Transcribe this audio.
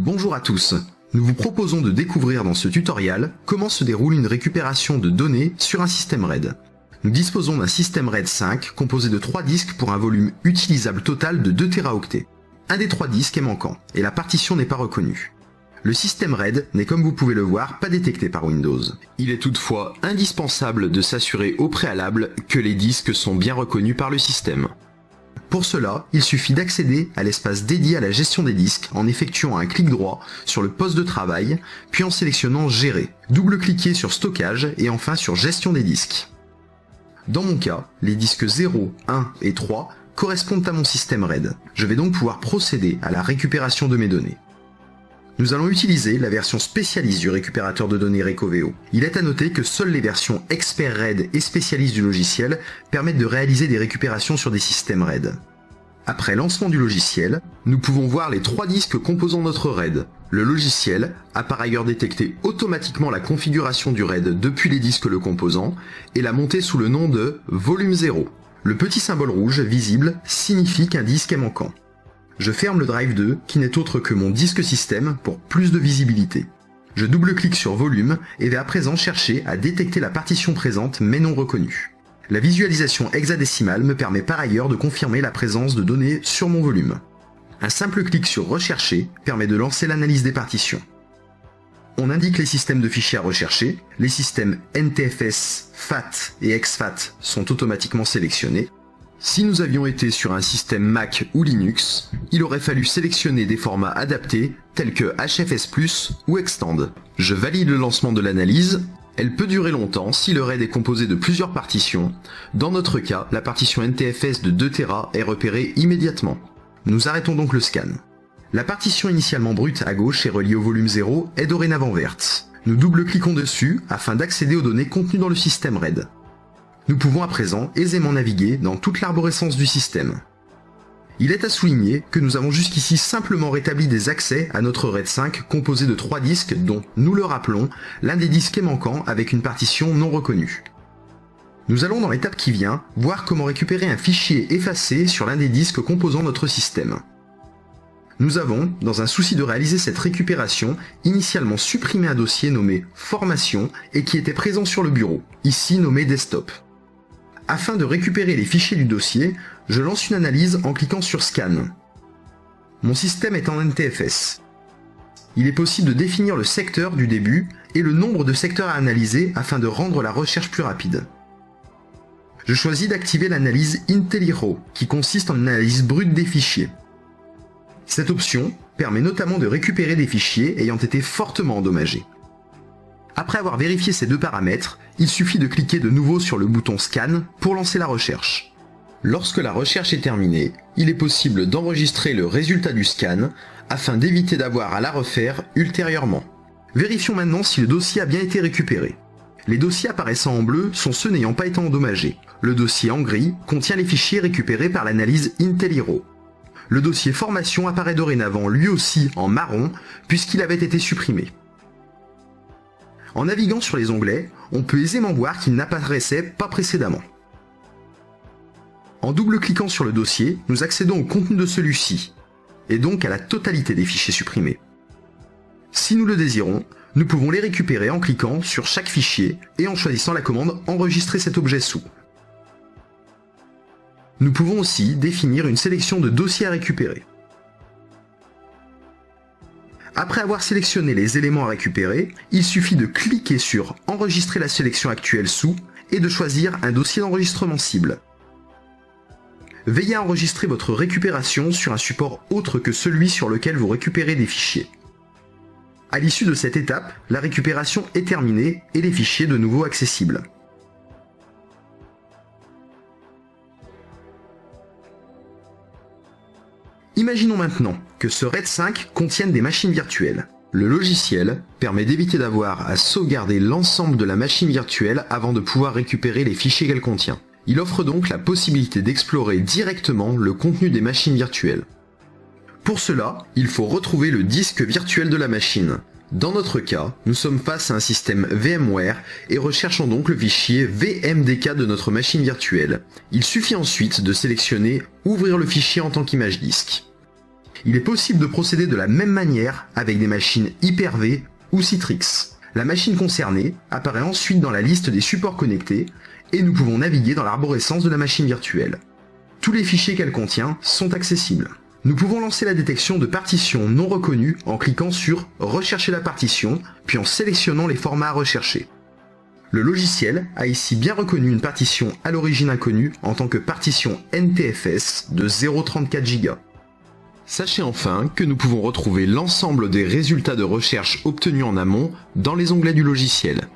Bonjour à tous, nous vous proposons de découvrir dans ce tutoriel comment se déroule une récupération de données sur un système RAID. Nous disposons d'un système RAID 5 composé de 3 disques pour un volume utilisable total de 2 Teraoctets. Un des 3 disques est manquant et la partition n'est pas reconnue. Le système RAID n'est, comme vous pouvez le voir, pas détecté par Windows. Il est toutefois indispensable de s'assurer au préalable que les disques sont bien reconnus par le système. Pour cela, il suffit d'accéder à l'espace dédié à la gestion des disques en effectuant un clic droit sur le poste de travail, puis en sélectionnant Gérer. Double-cliquez sur Stockage et enfin sur Gestion des disques. Dans mon cas, les disques 0, 1 et 3 correspondent à mon système RAID. Je vais donc pouvoir procéder à la récupération de mes données. Nous allons utiliser la version spécialiste du récupérateur de données Recoveo. Il est à noter que seules les versions Expert RAID et spécialistes du logiciel permettent de réaliser des récupérations sur des systèmes RAID. Après lancement du logiciel, nous pouvons voir les 3 disques composant notre RAID. Le logiciel a par ailleurs détecté automatiquement la configuration du RAID depuis les disques le composant et l'a monté sous le nom de volume 0. Le petit symbole rouge visible signifie qu'un disque est manquant. Je ferme le Drive 2, qui n'est autre que mon disque système, pour plus de visibilité. Je double-clique sur Volume et vais à présent chercher à détecter la partition présente mais non reconnue. La visualisation hexadécimale me permet par ailleurs de confirmer la présence de données sur mon volume. Un simple clic sur Rechercher permet de lancer l'analyse des partitions. On indique les systèmes de fichiers à rechercher, les systèmes NTFS, FAT et exFAT sont automatiquement sélectionnés. Si nous avions été sur un système Mac ou Linux, il aurait fallu sélectionner des formats adaptés tels que HFS+, ou Extend. Je valide le lancement de l'analyse. Elle peut durer longtemps si le RAID est composé de plusieurs partitions. Dans notre cas, la partition NTFS de 2 Tera est repérée immédiatement. Nous arrêtons donc le scan. La partition initialement brute à gauche et reliée au volume 0 est dorénavant verte. Nous double-cliquons dessus afin d'accéder aux données contenues dans le système RAID. Nous pouvons à présent aisément naviguer dans toute l'arborescence du système. Il est à souligner que nous avons jusqu'ici simplement rétabli des accès à notre RAID 5 composé de 3 disques dont, nous le rappelons, l'un des disques est manquant avec une partition non reconnue. Nous allons dans l'étape qui vient voir comment récupérer un fichier effacé sur l'un des disques composant notre système. Nous avons, dans un souci de réaliser cette récupération, initialement supprimé un dossier nommé Formation et qui était présent sur le bureau, ici nommé Desktop. Afin de récupérer les fichiers du dossier, je lance une analyse en cliquant sur Scan. Mon système est en NTFS. Il est possible de définir le secteur du début et le nombre de secteurs à analyser afin de rendre la recherche plus rapide. Je choisis d'activer l'analyse IntelliRAW, qui consiste en une analyse brute des fichiers. Cette option permet notamment de récupérer des fichiers ayant été fortement endommagés. Après avoir vérifié ces 2 paramètres, il suffit de cliquer de nouveau sur le bouton Scan pour lancer la recherche. Lorsque la recherche est terminée, il est possible d'enregistrer le résultat du scan afin d'éviter d'avoir à la refaire ultérieurement. Vérifions maintenant si le dossier a bien été récupéré. Les dossiers apparaissant en bleu sont ceux n'ayant pas été endommagés. Le dossier en gris contient les fichiers récupérés par l'analyse IntelliRAW. Le dossier Formation apparaît dorénavant lui aussi en marron puisqu'il avait été supprimé. En naviguant sur les onglets, on peut aisément voir qu'il n'apparaissait pas précédemment. En double-cliquant sur le dossier, nous accédons au contenu de celui-ci, et donc à la totalité des fichiers supprimés. Si nous le désirons, nous pouvons les récupérer en cliquant sur chaque fichier et en choisissant la commande « Enregistrer cet objet sous ». Nous pouvons aussi définir une sélection de dossiers à récupérer. Après avoir sélectionné les éléments à récupérer, il suffit de cliquer sur « Enregistrer la sélection actuelle sous » et de choisir un dossier d'enregistrement cible. Veillez à enregistrer votre récupération sur un support autre que celui sur lequel vous récupérez des fichiers. À l'issue de cette étape, la récupération est terminée et les fichiers de nouveau accessibles. Imaginons maintenant que ce RAID 5 contienne des machines virtuelles. Le logiciel permet d'éviter d'avoir à sauvegarder l'ensemble de la machine virtuelle avant de pouvoir récupérer les fichiers qu'elle contient. Il offre donc la possibilité d'explorer directement le contenu des machines virtuelles. Pour cela, il faut retrouver le disque virtuel de la machine. Dans notre cas, nous sommes face à un système VMware et recherchons donc le fichier VMDK de notre machine virtuelle. Il suffit ensuite de sélectionner « Ouvrir le fichier en tant qu'image disque ». Il est possible de procéder de la même manière avec des machines Hyper-V ou Citrix. La machine concernée apparaît ensuite dans la liste des supports connectés et nous pouvons naviguer dans l'arborescence de la machine virtuelle. Tous les fichiers qu'elle contient sont accessibles. Nous pouvons lancer la détection de partitions non reconnues en cliquant sur « Rechercher la partition » puis en sélectionnant les formats à rechercher. Le logiciel a ici bien reconnu une partition à l'origine inconnue en tant que partition NTFS de 0,34 Go. Sachez enfin que nous pouvons retrouver l'ensemble des résultats de recherche obtenus en amont dans les onglets du logiciel.